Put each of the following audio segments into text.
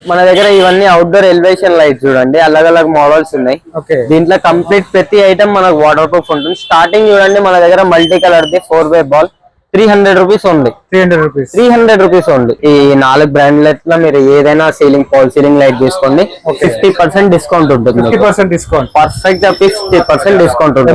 మన దగ్గర ఇవన్నీ అవుట్డోర్ ఎలివేషన్ లైట్స్ చూడండి, అలగ్ అలగ్ మోడల్స్ ఉన్నాయి. దీంట్లో కంప్లీట్ ప్రతి ఐటమ్ మనకు వాటర్ ప్రూఫ్ ఉంటుంది. స్టార్టింగ్ చూడండి మన దగ్గర multi colour the 4x ball 300 rupees only. 300 rupees only. ఈ 4 బ్రాండ్ల మీరు ఏదైనా సీలింగ్ ఫాల్ సీలింగ్ లైట్ తీసుకోండి, 50% డిస్కౌంట్ ఉంటుంది. 50% డిస్కౌంట్ పర్ఫెక్ట్ గా 50% డిస్కౌంట్ ఉంటుంది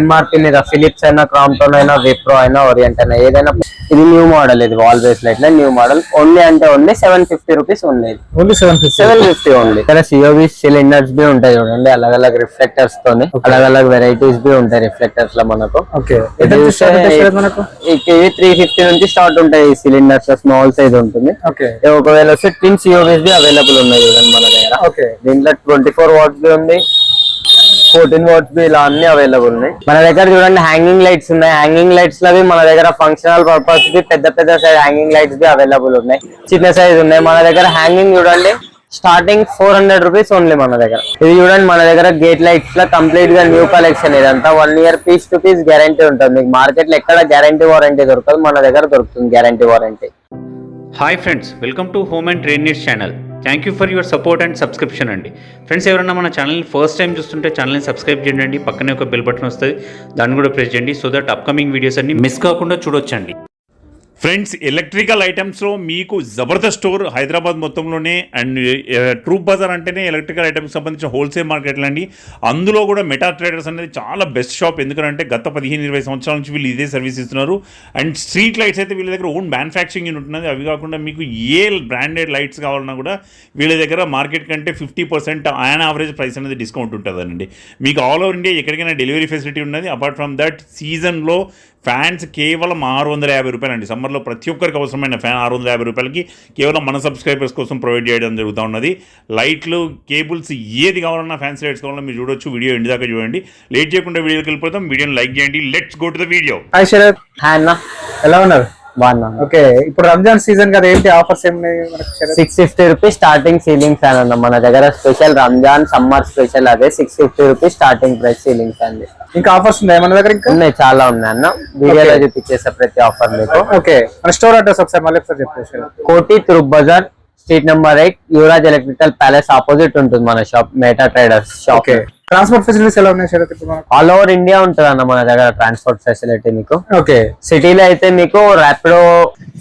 ఎంఆర్పీ మీద. ఫిలిప్స్ అయినా, క్రాంప్టన్ అయినా, విప్రో అయినా, ఓరియంట్ అయినా ఏదైనా. ఇది న్యూ మోడల్, ఇది వాల్ బేస్ లైట్ లో న్యూ మోడల్. ఓన్లీ అంటే ఓన్లీ 750 రూపీస్ ఓన్లీ. 750 ఓన్లీ. ఇక్కడ సిఓబి సిలిండర్స్ బి ఉంటాయి చూడండి, అలగ్ అలగ్ రిఫ్లెక్టర్స్ తోని, అలగ్ అలగ్ వెరైటీస్ బి ఉంటాయి రిఫ్లెక్టర్స్ లో మనకు. కేవీ 350 నుంచి స్టార్ట్ ఉంటాయి ఈ సిలిండర్స్. స్మాల్ సైజ్ ఉంటుంది. ఒకవేళ వస్తే ట్విన్ సిఓబీస్ బి అవైలబుల్ ఉన్నాయి చూడండి మన దగ్గర. దీంట్లో 24 వాట్స్ బి ఉంది, 14 వాట్స్ బి, ఇలా అన్ని అవైలబుల్ ఉన్నాయి మన దగ్గర. చూడండి హ్యాంగింగ్ లైట్స్ ఉన్నాయి. హ్యాంగింగ్ లైట్స్ లో మన దగ్గర ఫంక్షనల్ పర్పస్ బి పెద్ద పెద్ద size hanging lights be available ఉన్నాయి, చిన్న సైజ్ ఉన్నాయి మన దగ్గర. హ్యాంగింగ్ చూడండి స్టార్టింగ్ 400 రూపీస్ ఓన్లీ మన దగ్గర. ఇది చూడండి మన దగ్గర గేట్ లైట్స్ లో కంప్లీట్ గా న్యూ కలెక్షన్. ఇదంతా 1 year piece to piece guarantee ఉంటుంది. మీకు మార్కెట్ లో ఎక్కడ గ్యారంటీ వారంటీ దొరకదు, మన దగ్గర దొరుకుతుంది guarantee warranty. Hi friends, welcome to home and trade needs channel. Thank you for your support and subscription అండి. ఫ్రెండ్స్, ఎవరైనా మన ఛానల్ని ఫస్ట్ టైం చూస్తుంటే ఛానల్ని సబ్స్క్రైబ్ చేయండి. పక్కనే ఒక బెల్ బటన్ వస్తుంది, దాన్ని కూడా ప్రెస్ చేయండి. సో దట్ అప్కమింగ్ వీడియోస్ అన్ని మిస్ కాకుండా చూడొచ్చండి. ఫ్రెండ్స్, ఎలక్ట్రికల్ ఐటమ్స్లో మీకు జబర్దస్త్ స్టోర్ హైదరాబాద్ మొత్తంలోనే. అండ్ ట్రూప్ బజార్ అంటేనే ఎలక్ట్రికల్ ఐటమ్స్ సంబంధించిన హోల్సేల్ మార్కెట్లు అండి. అందులో కూడా మెటా ట్రేడర్స్ అనేది చాలా బెస్ట్ షాప్. ఎందుకంటే గత 15-20 సంవత్సరాల నుంచి వీళ్ళు ఇదే సర్వీస్ ఇస్తున్నారు. అండ్ స్ట్రీట్ లైట్స్ అయితే వీళ్ళ దగ్గర ఓన్ మ్యానుఫ్యాక్చరింగ్ యూనిట్ ఉన్నది. అవి కాకుండా మీకు ఏ బ్రాండెడ్ లైట్స్ కావాలన్నా కూడా వీళ్ళ దగ్గర మార్కెట్ కంటే 50% ఆన్ యావరేజ్ ప్రైస్ అనేది డిస్కౌంట్ ఉంటుందండి. మీకు ఆల్ ఓవర్ ఇండియా ఎక్కడికైనా డెలివరీ ఫెసిలిటీ ఉన్నది. అపార్ట్ ఫ్రమ్ దట్ సీజన్లో ఫ్యాన్స్ కేవలం 650 రూపాయలు అండి. సమ్మర్లో ప్రతి ఒక్కరికి అవసరమైన ఫ్యాన్ 650 రూపాయలకి కేవలం మన సబ్స్క్రైబర్స్ కోసం ప్రొవైడ్ చేయడం జరుగుతూ ఉన్నది. లైట్లు, కేబుల్స్ ఏది కావాలన్నా, ఫ్యాన్సీ లైట్స్ కావాలన్నా మీరు చూడొచ్చు. వీడియో ఎండ్ దాకా చూడండి. లేట్ చేయకుండా వీడియోకి వెళ్ళిపోతాం. వీడియోని లైక్ చేయండి. Let's go to the video. Hi Sharath. Hi అన్న, ఎలా ఉన్నారు? బాగున్నాను. ఓకే, ఇప్పుడు రంజాన్ సీజన్ కదా, ఏంటి ఆఫర్స్ ఏమి? 650 రూపీస్ స్టార్టింగ్ సీలింగ్ ఫ్యాన్ అన్న మన దగ్గర. స్పెషల్ రంజాన్ సమ్మర్ స్పెషల్ అదే 650 rupees starting price ceiling fan. ఇంకా ఆఫర్స్ ఉన్నాయి మన దగ్గర? ఇంకా ఉన్నాయి, చాలా ఉన్నాయి అన్న. వీడియోలో చూపించేసా ప్రతి ఆఫర్ మీకు. ఓకే, మన స్టోర్ అడ్రస్ ఒకసారి మళ్ళీ చెప్పేసి. Koti Troop Bazar, street number 8, Yuvaraj electrical palace opposite ఉంటుంది మన shop, Meta traders shop. Transport facilities ఎలా ఉన్నాయి శరత్? ఆల్ ఓవర్ ఇండియా ఉంటుంది అన్న మన దగ్గర ట్రాన్స్పోర్ట్ ఫెసిలిటీ మీకు. ఓకే, సిటీలో అయితే మీకు ర్యాపిడో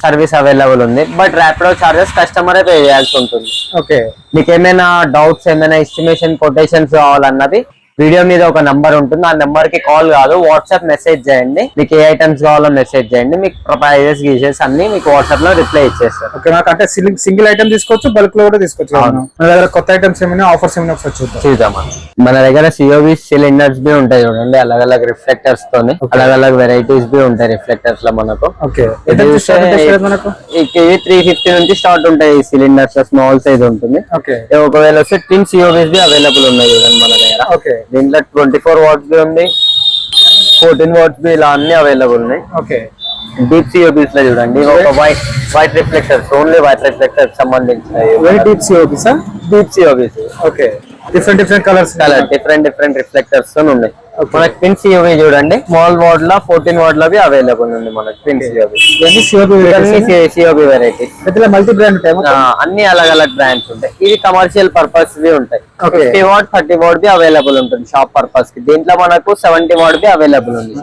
సర్వీస్ అవైలబుల్ ఉంది. బట్ ర్యాపిడో చార్జెస్ కస్టమరే పే చేయాల్సి ఉంటుంది. ఓకే, మీకు ఏమైనా డౌట్స్, ఏమైనా ఎస్టిమేషన్, కొటేషన్స్ కావాలన్నది వీడియో మీద ఒక నంబర్ ఉంటుంది. ఆ నెంబర్ కి కాల్ కాదు, వాట్సాప్ మెసేజ్ చేయండి. మీకు ఏ ఐటమ్స్ కావాలో మెసేజ్ చేయండి. మీకు ప్రైజెస్ గీసెస్ అన్ని మీకు వాట్సాప్ లో రిప్లై ఇచ్చేస్తారు. ఓకే, నాకు అంటే సింగిల్ ఐటమ్ తీసుకోవచ్చు, బల్క్ లో కూడా తీసుకోవచ్చు. మన దగ్గర కొత్త ఐటమ్స్ ఏమైనా, ఆఫర్స్ ఏమైనా చూద్దామా. మన దగ్గర సిఓబి సిలిండర్స్ బి ఉంటాయి చూడండి, అలగ్ అలగ్ రిఫ్లెక్టర్స్ తోని, అలగ్ అలగ్ వెరైటీస్ బి ఉంటాయి రిఫ్లెక్టర్స్ లో మనకు. ఓకే, ఈ కేవీ 350 నుంచి స్టార్ట్ ఉంటాయి ఈ సిలిండర్స్. స్మాల్ సైజ్ ఉంటుంది. ఓకే, ఒకవేళ వస్తే ట్విన్ సిఓబీస్ బి అవైలబుల్ ఉన్నాయి చూడండి మన దగ్గర. ఓకే, దీంట్లో 24 వాట్స్ బి ఉంది, 14 వాట్స్ బి, ఇలా అన్ని అవైలబుల్ ఉన్నాయి. ఓకే, డీప్ సిఓబీస్ లో చూడండి ఒక white reflectors, only white reflectors సంబంధించిన deep COBs. Deep COBs. Okay, different colours, different reflectors ఉన్నాయి. మనకి ట్విన్ సిఓబీ చూడండి, స్మాల్ వాట్ లో 14 వాట్ లో అవైలబుల్ ఉంది మనకి ట్విన్ సిఓబీ. సిఓబీ వెరైటీస్ మల్టీ బ్రాండ్ ఉంటాయి, అన్ని అలగ్ అలగ్ బ్రాండ్స్ ఉంటాయి. ఇవి కమర్షియల్ పర్పస్ వి ఉంటాయి. 50 వాట్ 30 వాట్ బి అవైలబుల్ ఉంటుంది షాప్ పర్పస్ కి. దీంట్లో మనకు 70 వాట్ బి అవైలబుల్ ఉంది.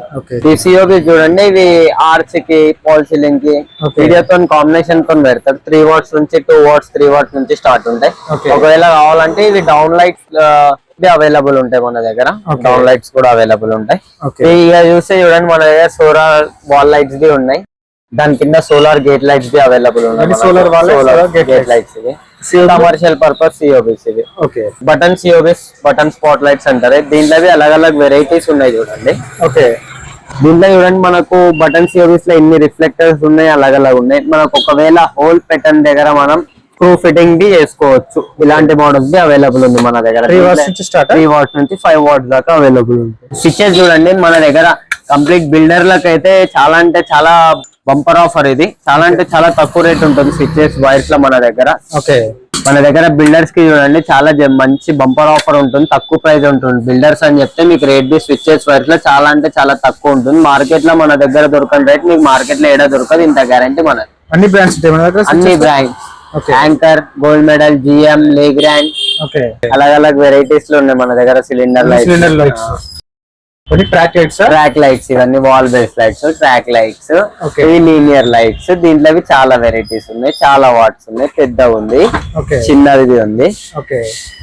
ఈ సిఓబీ చూడండి, ఇవి ఆర్చ్ కి, పాల్ సీలింగ్ కి వీడియోతో కాంబినేషన్ తో పెడతారు. 3 వాట్స్ నుంచి 2 వాట్స్, 3 వాట్స్ నుంచి స్టార్ట్ ఉంటాయి. ఒకవేళ కావాలంటే ఇవి డౌన్ లైట్స్ అవైలబుల్ ఉంటాయి మన దగ్గర. డౌన్ లైట్స్ కూడా అవైలబుల్ ఉంటాయి. ఇక చూస్తే చూడండి మన దగ్గర సోలార్ వాల్ లైట్స్ బి ఉన్నాయి. దాని కింద solar gate lights be available ఉన్నాయి. సోలార్ గేట్ లైట్స్ ఇవి కమర్షియల్ పర్పస్ సిఓబీస్ ఇవి. Okay, button సిఓబీస్, button spot lights అంటారు. దీంట్లో అలగ్ అలగ్ వెరైటీస్ ఉన్నాయి చూడండి. ఓకే, దీంట్లో చూడండి మనకు బటన్ సిఓబీస్ లో ఎన్ని రిఫ్లెక్టర్స్ ఉన్నాయి, అలగ్ అలగ్ ఉన్నాయి. మనకు ఒకవేళ హోల్ పెట్టన్ దగ్గర మనం స్క్రూ ఫిట్టింగ్ బి చేసుకోవచ్చు. ఇలాంటి మోడల్స్ బి అవైలబుల్ ఉంది మన దగ్గర. 3 వాట్స్ నుంచి 5 వాట్స్ దాకా అవైలబుల్ ఉంది. స్విచెస్ చూడండి మన దగ్గర కంప్లీట్ బిల్డర్లకు అయితే చాలా అంటే చాలా బంపర్ ఆఫర్. ఇది చాలా అంటే చాలా తక్కువ రేట్ ఉంటుంది స్విచెస్ వైర్స్ లో మన దగ్గర. ఓకే, మన దగ్గర బిల్డర్స్ కి చూడండి చాలా మంచి బంపర్ ఆఫర్ ఉంటుంది, తక్కువ ప్రైస్ ఉంటుంది. బిల్డర్స్ అని చెప్తే మీకు రేట్ బి స్విచెస్ వైర్స్ లో చాలా అంటే చాలా తక్కువ ఉంటుంది. మార్కెట్ లో మన దగ్గర దొరకని రేట్ మీకు మార్కెట్ లో ఏడా దొరకదు. ఇంత గ్యారంటీ మన అన్ని బ్రాండ్స్, అన్ని brands Okay. Anchor, gold medal, GM, Legrand, okay अलग अलग వెరైటీస్ లో ఉన్నాయి మన దగ్గర. సిలిండర్ సిలిండర్ లైట్స్, కొన్ని ట్రాక్ లైట్స్, ట్రాక్ లైట్స్, ఇవన్నీ wall base lights, track lights, Okay. ఇవి లీనియర్ లైట్స్. దీంట్లో అవి చాలా వెరైటీస్ ఉన్నాయి, చాలా వాట్స్ ఉన్నాయి. పెద్ద ఉంది, ఓకే చిన్నది ఉంది. ఓకే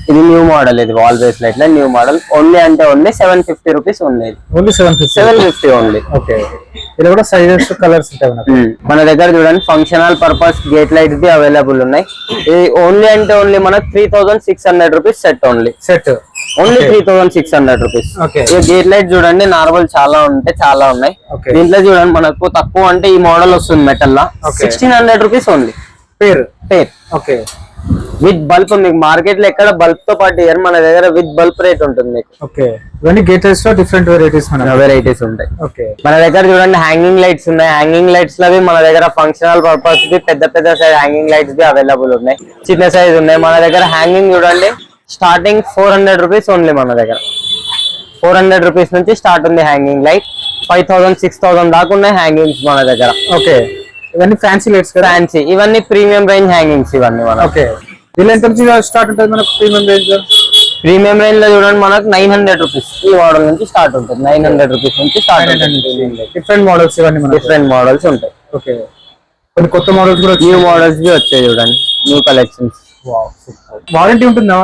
ఇది న్యూ మోడల్, ఇది వాల్ బేస్ లైట్ లో న్యూ మోడల్. ఓన్లీ అంటే ఓన్లీ 750 రూపీస్ ఉంది. ఓన్లీ 750. 750 ఓన్లీ. ఓకే ఇది కూడా సైజెస్ కలర్స్ ఉంటాయి మనకు. మన దగ్గర చూడండి functional purpose gate lights the available ఉన్నాయి. ఇది ఓన్లీ అంటే ఓన్లీ మనకు 3600 rupees set. Only set only 3600 rupees. Okay. ఈ గేట్ లైట్ చూడండి నార్మల్ చాలా ఉన్నాయి. Okay. దీంట్లో చూడండి మనకు తక్కువ అంటే ఈ మోడల్ వస్తుంది metal law. Okay. 1600 rupees only pair. Pair okay with bulb. మీకు మార్కెట్ లో ఎక్కడ బల్బ్ తో పాటు ఇయర్, మన దగ్గర విత్ బల్బ్ రేట్ ఉంటుంది మీకు. ఓకే ఇవన్నీ గేట్ లైట్స్ లో డిఫరెంట్ వెరైటీస్ మనకు. వెరైటీస్ ఉంటాయి. ఓకే మన దగ్గర చూడండి హ్యాంగింగ్ లైట్స్ ఉన్నాయి. హ్యాంగింగ్ లైట్స్ లో మన దగ్గర ఫంక్షనల్ పర్పస్ ది పెద్ద size hanging lights the available ఉన్నాయి. చిన్న సైజ్ ఉన్నాయి మన దగ్గర. హ్యాంగింగ్ చూడండి స్టార్టింగ్ 400 రూపీస్ ఓన్లీ. మన దగ్గర 400 రూపీస్ నుంచి స్టార్ట్ ఉంది హ్యాంగింగ్ లైట్. 5000, 6000 దాకా ఉన్నాయి హ్యాంగింగ్స్ మన దగ్గర. ఓకే ఇవన్నీ ఫ్యాన్సీ లైట్స్ కదా. ఫ్యాన్సీ ఇవన్నీ ప్రీమియం రేంజ్ హ్యాంగింగ్స్ ఇవన్నీ మన. ఓకే వీళ్ళు ఎంత నుంచి స్టార్ట్ ఉంటుంది మనకు ప్రీమియం రేంజ్? ప్రీమియం రేంజ్ లో చూడండి మనకు 900 రూపీస్ ఈ మోడల్ నుంచి స్టార్ట్ ఉంటుంది. 900 రూపీస్ నుంచి స్టార్ట్ ఉంటుంది. డిఫరెంట్ మోడల్స్ ఇవన్నీ మనకు. డిఫరెంట్ మోడల్స్ ఉంటాయి. ఓకే కొన్ని కొత్త మోడల్స్ కూడా న్యూ మోడల్స్ బి వచ్చాయి చూడండి, న్యూ కలెక్షన్స్. వారంటీ ఉంటుందా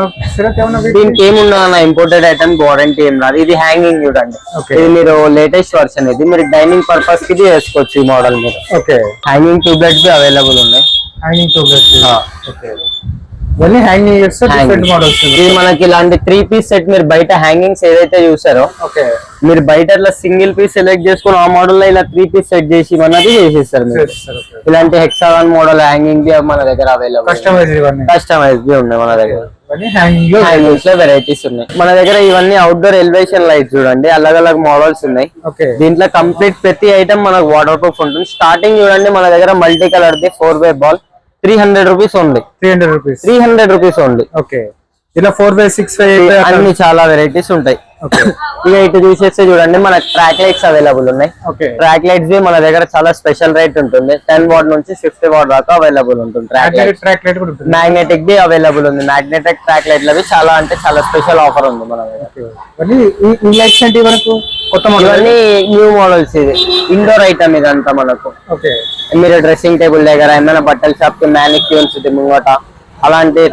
ఏమన్నా? దీనికి ఏముండదు, ఇంపోర్టెడ్ ఐటమ్ వారంటీ ఏం రాదు. ఇది హ్యాంగింగ్ చూడండి, Okay. ఇది మీరు లేటెస్ట్ వర్షన్. ఇది మీరు డైనింగ్ పర్పస్ కి వేసుకోవచ్చు ఈ మోడల్ మీరు. ఓకే హ్యాంగింగ్ ట్యూబ్లైట్స్ అవైలబుల్ ఉన్నాయి. Hanging tubelights. ఓకే ఇవన్నీ హ్యాంగింగ్ డిఫరెంట్ మోడల్స్. ఇది మనకి ఇలాంటి 3 పీస్ సెట్. మీరు బయట హ్యాంగింగ్స్ ఏదైతే చూసారో ఓకే మీరు బయట ఇట్లా సింగిల్ పీస్ సెలెక్ట్ చేసుకుని ఆ మోడల్ లో ఇలా 3 పీస్ సెట్ చేసి అన్నది చేసేస్తారు మీరు. ఇలాంటి హెక్సాగాన్ మోడల్ హ్యాంగింగ్ మన దగ్గర అవైలబుల్. కస్టమైజ్ ఇవన్నీ కస్టమైజ్ ఉన్నాయి మన దగ్గర. హ్యాంగింగ్ హ్యాంగింగ్స్ లో వెరైటీస్ ఉన్నాయి మన దగ్గర. ఇవన్నీ అవుట్డోర్ ఎలివేషన్ లైట్స్ చూడండి, अलग-अलग మోడల్స్ ఉన్నాయి. ఓకే దీంట్లో కంప్లీట్ ప్రతి ఐటమ్ మనకు వాటర్ ప్రూఫ్ ఉంటుంది. స్టార్టింగ్ చూడండి మన దగ్గర multi colour the 4-way ball 300 rupees only. 300 rupees. 300 rupees only. Okay ఇలా 4-way, 6-way అన్ని చాలా వెరైటీస్ ఉంటాయి. ఇక ఇటు చూసేస్తే చూడండి మన ట్రాక్ లైట్స్ అవైలబుల్ ఉన్నాయి. ఓకే ట్రాక్ లైట్స్ మన దగ్గర చాలా స్పెషల్ రేట్ ఉంటుంది. 10 వాట్ నుంచి 50 వాట్ దాకా అవైలబుల్ ఉంటుంది. ట్రాక్ లైట్, ట్రాక్ లైట్ కూడా ఉంటుంది. మ్యాగ్నెటిక్ ది అవైలబుల్ ఉంది. మ్యాగ్నెటిక్ ట్రాక్ లైట్ లవి చాలా అంటే చాలా స్పెషల్ ఆఫర్ ఉంది మన దగ్గర. ఇవన్నీ ఈ లైట్స్ అంటే మనకు కొత్త మోడల్. ఇవన్నీ న్యూ మోడల్స్. ఇది ఇండోర్ ఐటమ్ ఇదంతా మనకు. ఓకే మీరు డ్రెస్సింగ్ టేబుల్ దగ్గర, ఏమైనా బట్టల షాప్ కి మ్యానిక్యూన్స్ ముంగట అలాంటి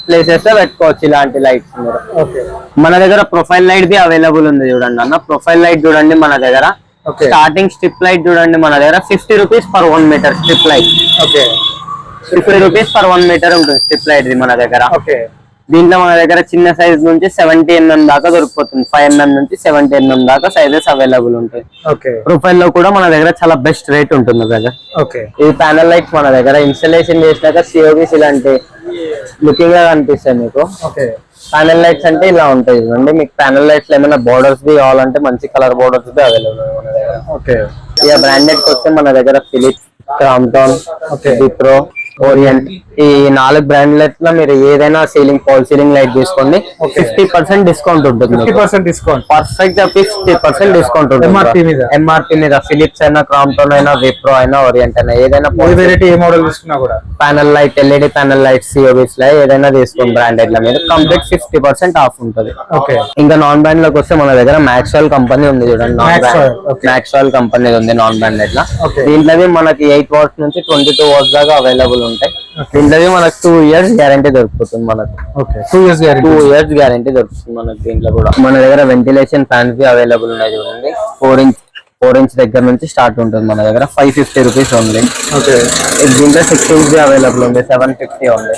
ప్లేసెస్ లో పెట్టుకోవచ్చు ఇలాంటి లైట్స్ మీరు. ఓకే మన దగ్గర ప్రొఫైల్ లైట్ ది అవైలబుల్ ఉంది చూడండి అన్న. ప్రొఫైల్ లైట్ చూడండి మన దగ్గర. ఓకే స్టార్టింగ్ స్ట్రిప్ లైట్ చూడండి మన దగ్గర 50 rupees per 1 meter strip light. Okay 50 rupees per 1 meter ఉంటుంది స్ట్రిప్ లైట్ ది మన దగ్గర. ఓకే దీంట్లో మన దగ్గర చిన్న సైజ్ నుంచి 70 mm దాకా దొరికిపోతుంది. 5 mm నుంచి 70 mm దాకా సైజెస్ అవైలబుల్ ఉంటాయి. ఓకే ప్రొఫైల్ లో కూడా మన దగ్గర చాలా బెస్ట్ రేట్ ఉంటుంది దగ్గర. ఓకే ఇది ప్యానల్ లైట్స్ మన దగ్గర. ఇన్స్టాలేషన్ చేసినాక సిఓబీస్ ఇలాంటి లుకింగ్ గా కనిపిస్తాయి మీకు. ఓకే ప్యానల్ లైట్స్ అంటే ఇలా ఉంటాయి చూడండి. మీకు ప్యానల్ లైట్స్ ఏమైనా బోర్డర్స్ బి కావాలంటే మంచి కలర్ బోర్డర్స్ బి అవైలబుల్ మన దగ్గర. ఓకే ఇక బ్రాండెడ్ వస్తే మన దగ్గర Philips, Crompton, Okay. Wipro, Orient ఈ 4 బ్రాండ్ల మీరు ఏదైనా సీలింగ్ ఫాల్ సీలింగ్ లైట్ తీసుకోండి. Okay. 50% డిస్కౌంట్ ఉంటుంది. 50% డిస్కౌంట్. పర్ఫెక్ట్ గా 50% డిస్కౌంట్ ఉంటుంది. MRP మీద. ఎంఆర్పి మీద ఫిలిప్స్ అయినా, క్రాంప్టన్ అయినా, విప్రో అయినా, ఓరియంట్ అయినా ఏదైనా ఏ వెరైటీ ఏ మోడల్ తీసుకున్నా కూడా panel light, LED panel light, సిఓబీస్ లో ఏదైనా తీసుకోండి బ్రాండెడ్ ల మీద కంప్లీట్ 50% ఆఫ్ ఉంటుంది. ఓకే ఇంకా నాన్ బ్రాండ్ లోకి వస్తే మన దగ్గర మ్యాక్స్వెల్ కంపెనీ ఉంది చూడండి. Maxwell, okay. మ్యాక్స్వెల్ కంపెనీ ఉంది నాన్ బ్రాండెడ్ లా. Okay. దీంట్లో మనకి 8 వాట్స్ నుంచి 22 వాట్స్ దాకా అవైలబుల్ ఉంటాయి. దీంట్లో మనకు 2 ఇయర్స్ గ్యారంటీ దొరుకుతుంది మనకు. Okay 2 years guarantee. 2 years guarantee దొరుకుతుంది మనకు. దీంట్లో కూడా మన దగ్గర వెంటిలేషన్ ఫ్యాన్స్ బి అవైలబుల్ ఉన్నాయి చూడండి. 4 ఇంచ్ దగ్గర నుంచి స్టార్ట్ ఉంటుంది మన దగ్గర. 550 రూపీస్ ఓన్లీ. ఓకే దీంట్లో 6 ఇంచ్ అవైలబుల్ ఉంది. 750 ఉంది.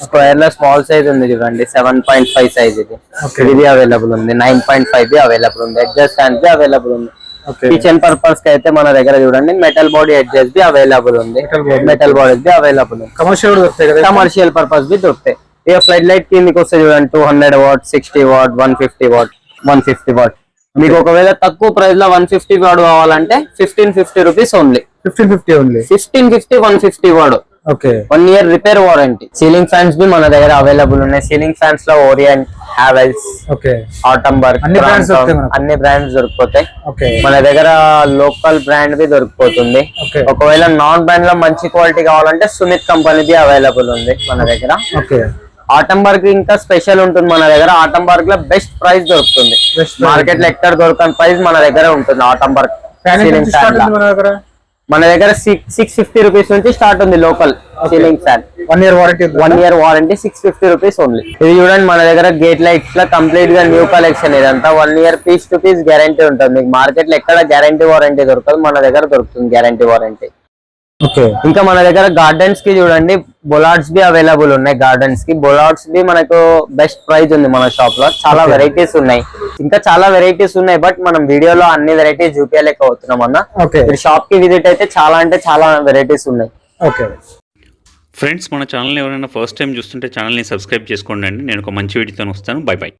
స్క్వేర్ లో స్మాల్ సైజ్ ఉంది చూడండి. 7.5 సైజ్ ఇది. Okay. ఇది అవైలబుల్ ఉంది. 9.5 బి అవైలబుల్ ఉంది. అడ్జస్ట్ ఫ్యాన్స్ బి అవైలబుల్ ఉంది. ఓకే కిచెన్ పర్పస్ కి అయితే మన దగ్గర చూడండి metal body adjust be available ఉంది. మెటల్ బాడీ బి అవైలబుల్ ఉంది. కమర్షియల్ కూడా దొరుకుతాయి కదా. కమర్షియల్ పర్పస్ బి దొరుకుతాయి. ఇక ఫ్లడ్ లైట్ కిందకి వస్తే చూడండి 200 వాట్, 60 వాట్, 150 వాట్, 150 వాట్. మీకు ఒకవేళ తక్కువ ప్రైస్ లో 150 వాట్ కావాలంటే 1550 rupees only. 1550 only. 1550 150 watt. Okay 1 year repair warranty. Ceiling fans బి మన దగ్గర అవైలబుల్ ఉన్నాయి. సీలింగ్ ఫ్యాన్స్ లో ఓరియంట్, హావెల్స్, ఓకే ఆటంబర్గ్ అన్ని brands దొరుకుతాయి మనకు. అన్ని బ్రాండ్స్ దొరికిపోతాయి. ఓకే మన దగ్గర లోకల్ బ్రాండ్ బి దొరికిపోతుంది. ఓకే ఒకవేళ నాన్ బ్రాండ్ లో మంచి క్వాలిటీ కావాలంటే సుమిత్ కంపెనీది అవైలబుల్ ఉంది మన దగ్గర. ఓకే ఆటంబర్గ్ ఇంకా స్పెషల్ ఉంటుంది మన దగ్గర. ఆటంబర్గ్ లో బెస్ట్ ప్రైస్ దొరుకుతుంది. Best price. మార్కెట్ లో ఎక్కడ దొరకని ప్రైస్ మన దగ్గర ఉంటుంది. ఆటంబర్గ్ ఫ్యాన్ సీలింగ్ ఫ్యాన్ మన దగ్గర మన దగ్గర 650 రూపీస్ నుంచి స్టార్ట్ ఉంది local ceiling fan. 1 year warranty 1 year warranty 650 rupees only. ఇది చూడండి మన దగ్గర గేట్ లైట్స్ లో కంప్లీట్ గా న్యూ కలెక్షన్. ఇదంతా 1 year piece to piece guarantee ఉంటుంది. మీకు మార్కెట్ లో ఎక్కడ గ్యారంటీ వారంటీ దొరకదు, మన దగ్గర దొరుకుతుంది గ్యారంటీ వారంటీ. ఓకే ఇంకా మన దగ్గర గార్డెన్స్ కి చూడండి బొలార్డ్స్ బి అవైలబుల్ ఉన్నాయి. గార్డెన్స్ కి బొలార్డ్స్ బి మనకు బెస్ట్ ప్రైస్ ఉంది మన షాప్ లో. చాలా వెరైటీస్ ఉన్నాయి, ఇంకా చాలా వెరైటీస్ ఉన్నాయి. బట్ మనం వీడియోలో అన్ని వెరైటీస్ చూపించలేకపోతున్నాం అన్న. ఓకే మీరు షాప్ కి విజిట్ అయితే చాలా అంటే చాలా వెరైటీస్ ఉన్నాయి. ఓకే ఫ్రెండ్స్ మన ఛానల్ ఎవరైనా ఫస్ట్ టైం చూస్తుంటే ఛానల్ని సబ్స్క్రైబ్ చేసుకోండి అండి. నేను ఒక మంచి వీడియోతో వస్తాను. By by.